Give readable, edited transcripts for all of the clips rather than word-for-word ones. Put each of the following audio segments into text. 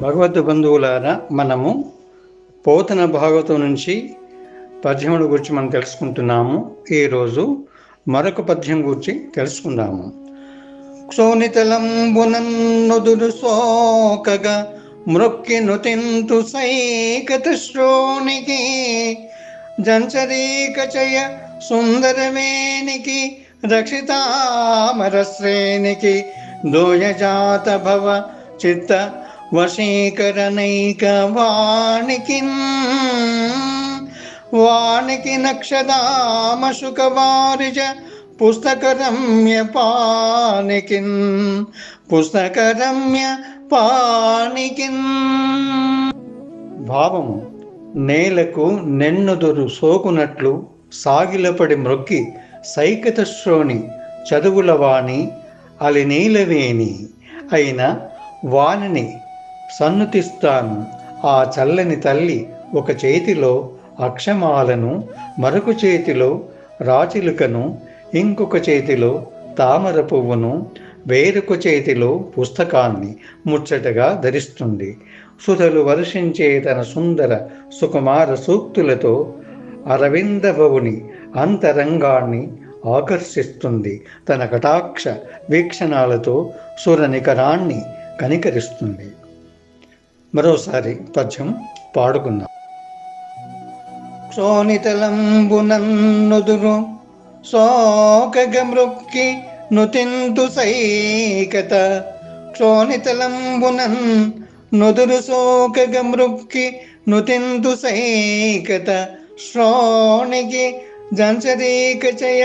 భగవద్ బంధువులారా, మనము పోతన భాగవతం నుంచి పద్యముల గురించి మనం తెలుసుకుంటున్నాము. ఈరోజు మరొక పద్యం గురించి తెలుసుకుందాము. క్షోణితలంబునన్నుదురు సోకగా మృక్కి నుతింతు సైకత శ్రోణికి జంచరీక చయ సుందరవేనికి రక్షితామర శ్రేణికి దోయజాత భవ చిత్త వశీకరణైక వాణికి నక్షదామశుక వారిజ పుస్తకరమ్య పాణికిన్. భావము: నేలకు నెన్నుదురు సోకునట్లు సాగిలపడి మ్రొక్కి సైకత శ్రోణి చదువుల వాణి అలి నీలవేణి అయిన వాణిని సన్నుతిస్తాను. ఆ చల్లని తల్లి ఒక చేతిలో అక్షమాలను, మరొక చేతిలో రాచిలుకను, ఇంకొక చేతిలో తామర పువ్వును, వేరొక చేతిలో పుస్తకాన్ని ముచ్చటగా ధరిస్తుంది. సుధలు వర్షించే తన సుందర సుకుమార సూక్తులతో అరవిందభవుని అంతరంగాన్ని ఆకర్షిస్తుంది. తన కటాక్ష వీక్షణాలతో సురనికరాన్ని కనికరిస్తుంది. మరోసారి పద్యం పాడుకుందాం. క్షోణితలంబునన్నుదురు సోకగ మృక్కి నుతింతు సైకత. క్షోణితలంబునన్ నుదురు సోకగ మృక్కి నుతింతు సైకత శ్రోణికి జంచరీక చయ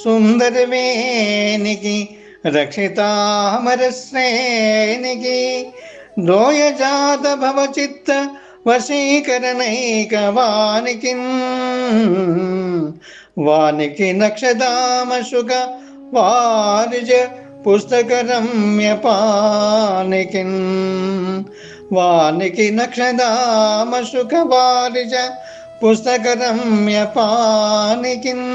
సుందరవేనికి రక్షితామర శ్రేణికి దోయజాత భవ చిత్త వశీకరణైక వానికి నక్షదామశుక వారిజ పుస్తకరమ్య పాణికిన్. వానికి నక్షదామశుక వారిజ పుస్తకరమ్య పాణికిన్.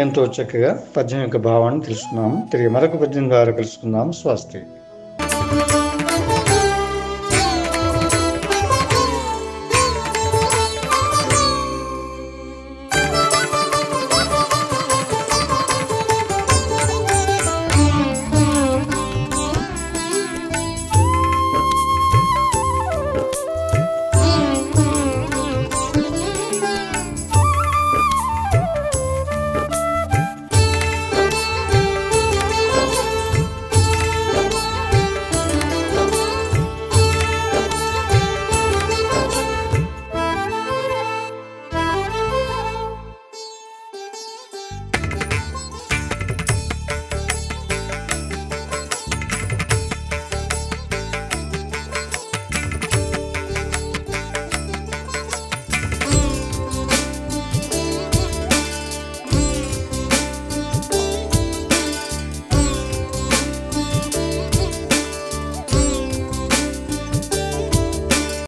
ఎంతో చక్కగా పద్యం యొక్క భావాన్ని తెలుసుకున్నాము. తిరిగి మరొక పద్యం ద్వారా కలుసుకుందాము. స్వస్తి.